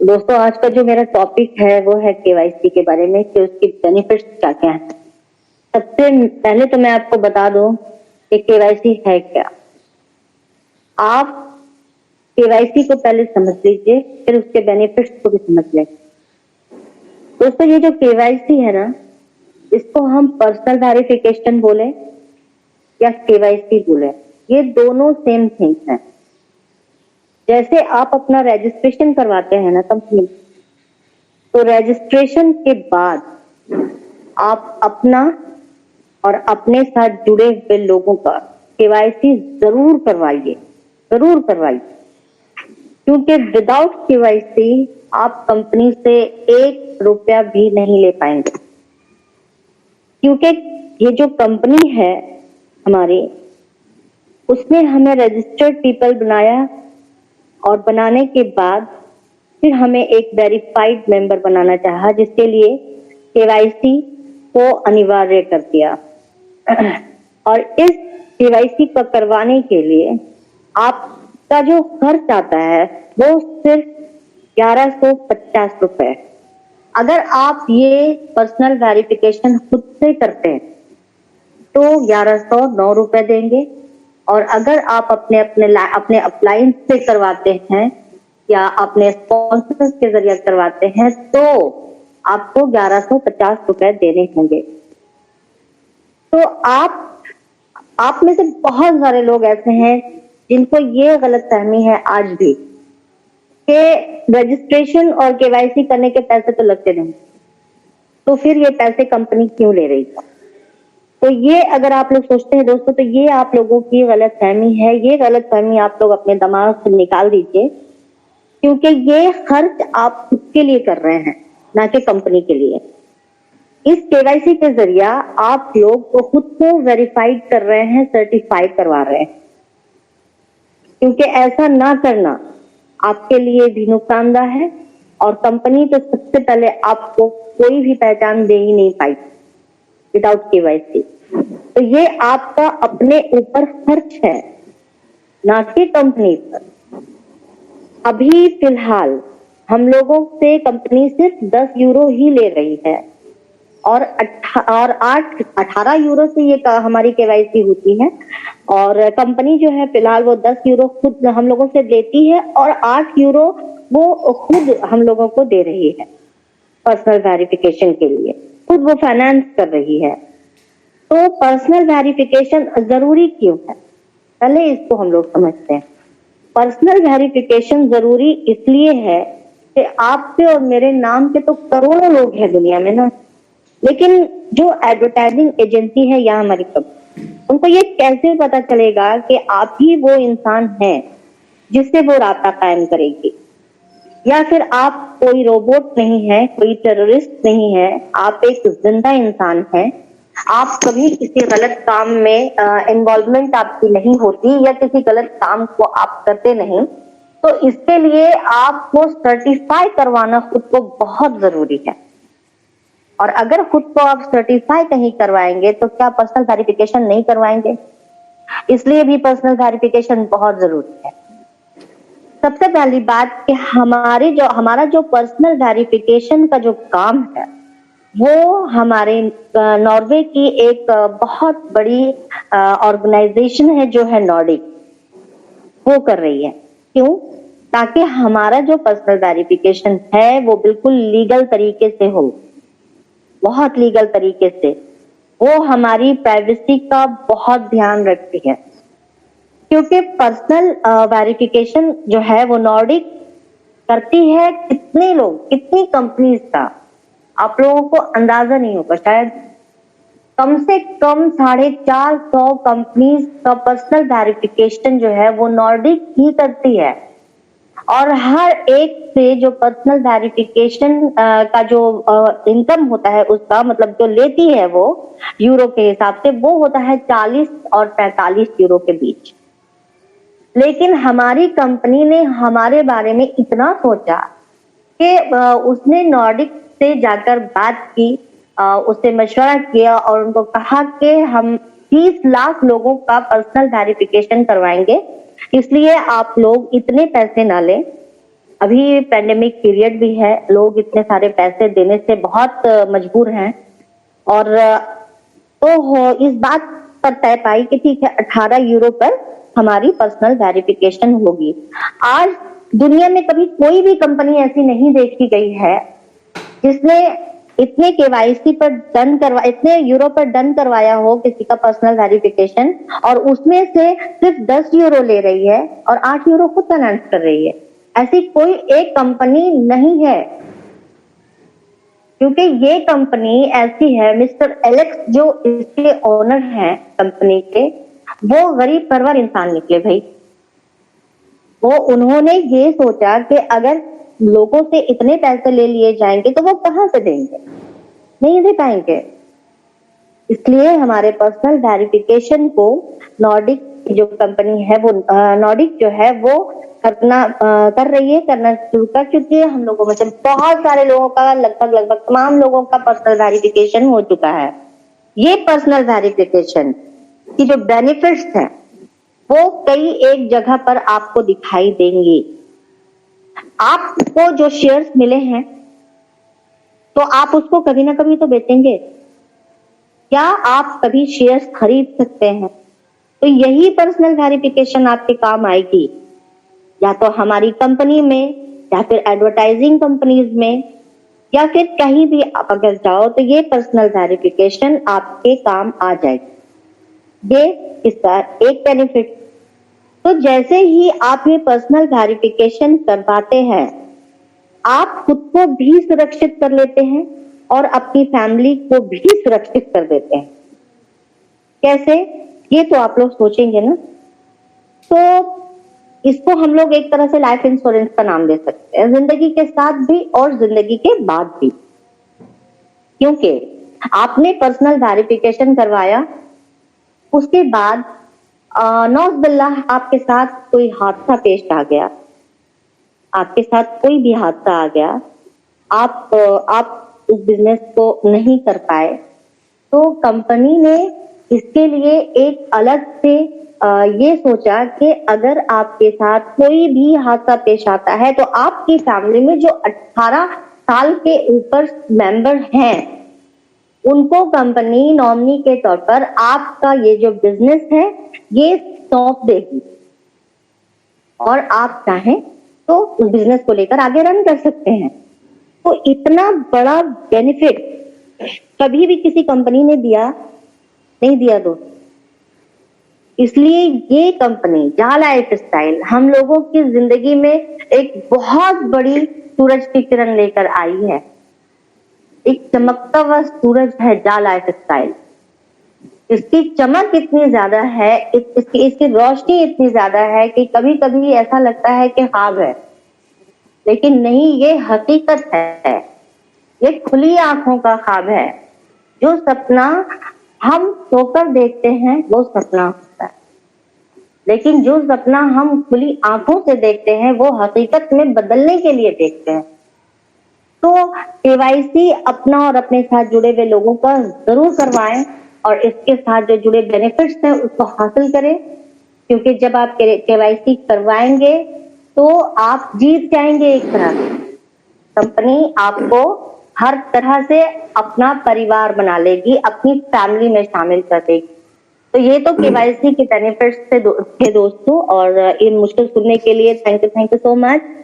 दोस्तों, आज का जो मेरा टॉपिक है वो है केवाईसी के बारे में कि उसकी बेनिफिट्स क्या क्या है। सबसे पहले तो मैं आपको बता दूं कि केवाईसी है क्या। आप केवाईसी को पहले समझ लीजिए, फिर उसके बेनिफिट्स को भी समझ लें। दोस्तों, ये जो केवाईसी है ना, इसको हम पर्सनल वेरिफिकेशन बोले या केवाईसी बोले, ये दोनों सेम थिंग्स हैं। जैसे आप अपना रजिस्ट्रेशन करवाते हैं ना कंपनी, तो रजिस्ट्रेशन के बाद आप अपना और अपने साथ जुड़े हुए लोगों का केवाईसी जरूर करवाइए, जरूर करवाइए, क्योंकि विदाउट केवाईसी आप कंपनी से 1 रुपया भी नहीं ले पाएंगे। क्योंकि ये जो कंपनी है हमारी, उसने हमें रजिस्टर्ड पीपल बनाया और बनाने के बाद फिर हमें एक वेरीफाइड मेंबर बनाना चाहा, जिसके लिए केवाईसी को अनिवार्य कर दिया। और इस केवाईसी को करवाने के लिए आपका जो खर्च आता है वो सिर्फ 1150 रुपए। अगर आप ये पर्सनल वेरिफिकेशन खुद से करते हैं तो 1109 रुपए देंगे, और अगर आप अपने अप्लायंस से करवाते हैं या अपने स्पॉन्सर्स के जरिए करवाते हैं तो आपको 1150 रुपए देने होंगे। तो आप में से बहुत सारे लोग ऐसे हैं जिनको ये गलतफहमी है आज भी कि रजिस्ट्रेशन और केवाईसी करने के पैसे तो लगते नहीं, तो फिर ये पैसे कंपनी क्यों ले रही है। तो ये अगर आप लोग सोचते हैं दोस्तों, तो ये आप लोगों की गलतफहमी है। ये गलतफहमी आप लोग अपने दिमाग से निकाल दीजिए, क्योंकि ये खर्च आप खुद के लिए कर रहे हैं, ना कि कंपनी के लिए। इस केवाईसी के जरिया आप लोग को खुद को वेरीफाइड कर रहे हैं, सर्टिफाइड करवा रहे हैं, क्योंकि ऐसा ना करना आपके लिए भी नुकसानदायक है, और कंपनी तो सबसे पहले आपको कोई भी पहचान दे ही नहीं पाई विदाउट केवाईसी। तो ये आपका अपने ऊपर खर्च है, ना कि कंपनी पर। अभी फिलहाल हम लोगों से कंपनी सिर्फ 10 यूरो ही ले रही है, और 18 यूरो से ये हमारी केवाईसी होती है। और कंपनी जो है फिलहाल वो 10 यूरो खुद हम लोगों से लेती है, और 8 यूरो वो खुद हम लोगों को दे रही है पर्सनल वेरिफिकेशन के लिए। खुद वो फाइनेंस कर रही है। तो पर्सनल वेरिफिकेशन जरूरी क्यों है, पहले इसको हम लोग समझते हैं। पर्सनल वेरिफिकेशन जरूरी इसलिए है कि आपके और मेरे नाम के तो करोड़ों लोग हैं दुनिया में ना, लेकिन जो एडवर्टाइजिंग एजेंसी है या हमारी कंपनी, उनको ये कैसे पता चलेगा कि आप ही वो इंसान हैं जिससे वो रास्ता कायम करेगी। या फिर आप कोई रोबोट नहीं है, कोई टेररिस्ट नहीं है, आप एक जिंदा इंसान हैं। आप कभी किसी गलत काम में इन्वॉल्वमेंट आपकी नहीं होती, या किसी गलत काम को आप करते नहीं। तो इसके लिए आपको सर्टिफाई करवाना खुद को बहुत जरूरी है। और अगर खुद को आप सर्टिफाई नहीं करवाएंगे तो क्या पर्सनल वेरिफिकेशन नहीं करवाएंगे? इसलिए भी पर्सनल वेरिफिकेशन बहुत जरूरी है। सबसे पहली बात कि हमारा जो पर्सनल वेरिफिकेशन का जो काम है वो हमारे नॉर्वे की एक बहुत बड़ी ऑर्गेनाइजेशन है जो है नॉर्डिक, वो कर रही है। क्यों? ताकि हमारा जो पर्सनल वेरिफिकेशन है वो बिल्कुल लीगल तरीके से हो, बहुत लीगल तरीके से। वो हमारी प्राइवेसी का बहुत ध्यान रखती है, क्योंकि पर्सनल वेरिफिकेशन जो है वो नॉर्डिक करती है। कितने लोग, कितनी कंपनीज का आप लोगों को अंदाजा नहीं होगा शायद। कम से कम 450 कंपनीज का पर्सनल वेरिफिकेशन जो है वो नॉर्डिक ही करती है। और हर एक से जो पर्सनल वेरिफिकेशन का जो इनकम होता है, उसका मतलब जो लेती है वो यूरो के हिसाब से, वो होता है 40 और 45 यूरो के बीच। लेकिन हमारी कंपनी ने हमारे बारे में इतना सोचा कि उसने नॉर्डिक से जाकर बात की, उससे मशवरा किया और उनको कहा कि हम 30 लाख लोगों का पर्सनल वेरिफिकेशन करवाएंगे, इसलिए आप लोग इतने पैसे ना लें। अभी पेंडेमिक पीरियड भी है, लोग इतने सारे पैसे देने से बहुत मजबूर हैं और तो इस बात पर तय पाई कि ठीक है 18 यूरो पर हमारी पर्सनल वेरिफिकेशन होगी। आज दुनिया में कभी कोई भी कंपनी ऐसी नहीं देखी गई है जिसने इतने केवाईसी पर इतने यूरो पर डन करवाया हो किसी का पर्सनल वेरिफिकेशन, और उसमें से सिर्फ 10 यूरो ले रही है और 8 यूरो खुद फाइनेंस कर रही है। ऐसी कोई एक कंपनी नहीं है, क्योंकि ये कंपनी ऐसी है, मिस्टर एलेक्स जो इसके ओनर हैं कंपनी के, वो गरीब परवर इंसान निकले भाई। वो उन्होंने ये सोचा कि अगर लोगों से इतने पैसे ले लिए जाएंगे तो वो कहां से देंगे, नहीं दे पाएंगे। इसलिए हमारे पर्सनल वेरिफिकेशन को नॉर्डिक जो कंपनी है वो नॉर्डिक जो है वो कर रही है, करना शुरू कर चुकी है। हम लोगों में से बहुत सारे लोगों का, लगभग तमाम लोगों का पर्सनल वेरिफिकेशन हो चुका है। ये पर्सनल वेरिफिकेशन की जो बेनिफिट्स हैं वो कई एक जगह पर आपको दिखाई देंगे। आपको जो शेयर्स मिले हैं तो आप उसको कभी ना कभी तो बेचेंगे। क्या आप कभी शेयर्स खरीद सकते हैं? तो यही पर्सनल वेरिफिकेशन आपके काम आएगी, या तो हमारी कंपनी में, या फिर एडवर्टाइजिंग कंपनीज में, या फिर कहीं भी आप अगर जाओ तो ये पर्सनल वेरिफिकेशन आपके काम आ जाएगी। ये इसका एक बेनिफिट। तो जैसे ही आप ये पर्सनल वेरिफिकेशन करवाते हैं, आप खुद को भी सुरक्षित कर लेते हैं और अपनी फैमिली को भी सुरक्षित कर देते हैं। कैसे? ये तो आप लोग सोचेंगे ना। तो इसको हम लोग एक तरह से लाइफ इंश्योरेंस का नाम दे सकते हैं, जिंदगी के साथ भी और जिंदगी के बाद भी। क्योंकि आपने पर्सनल वेरिफिकेशन करवाया, उसके बाद नौज़बिल्लाह आपके साथ कोई हादसा पेश आ गया, आपके साथ कोई भी हादसा आ गया, आप उस बिजनेस को नहीं कर पाए, तो कंपनी ने इसके लिए एक अलग से ये सोचा कि अगर आपके साथ कोई भी हादसा पेश आता है तो आपकी फैमिली में जो 18 साल के ऊपर मेंबर हैं उनको कंपनी नॉमिनी के तौर पर आपका ये जो बिजनेस है ये सौंप देगी, और आप चाहें तो उस बिजनेस को लेकर आगे रन कर सकते हैं। तो इतना बड़ा बेनिफिट कभी भी किसी कंपनी ने नहीं दिया दोस्त। इसलिए ये कंपनी जा लाइफ स्टाइल हम लोगों की जिंदगी में एक बहुत बड़ी सूरज की किरण लेकर आई है। एक चमकता हुआ सूरज है जा लाइफ स्टाइल। इसकी चमक इतनी ज्यादा है, इसकी रोशनी इतनी ज्यादा है कि कभी कभी ऐसा लगता है कि ख्वाब है, लेकिन नहीं, ये हकीकत है। ये खुली आंखों का ख्वाब है। जो सपना हम सोकर देखते हैं वो सपना होता है, लेकिन जो सपना हम खुली आंखों से देखते हैं वो हकीकत में बदलने के लिए देखते हैं। तो केवाईसी अपना और अपने साथ जुड़े हुए लोगों का जरूर करवाएं और इसके साथ जो जुड़े बेनिफिट्स हैं उसको हासिल करें, क्योंकि जब आप केवाईसी करवाएंगे तो आप जीत जाएंगे। एक तरह से कंपनी आपको हर तरह से अपना परिवार बना लेगी, अपनी फैमिली में शामिल कर देगी। तो ये तो केवाईसी के बेनिफिट्स थे दोस्तों, और इन मुझको सुनने के लिए थैंक यू सो मच।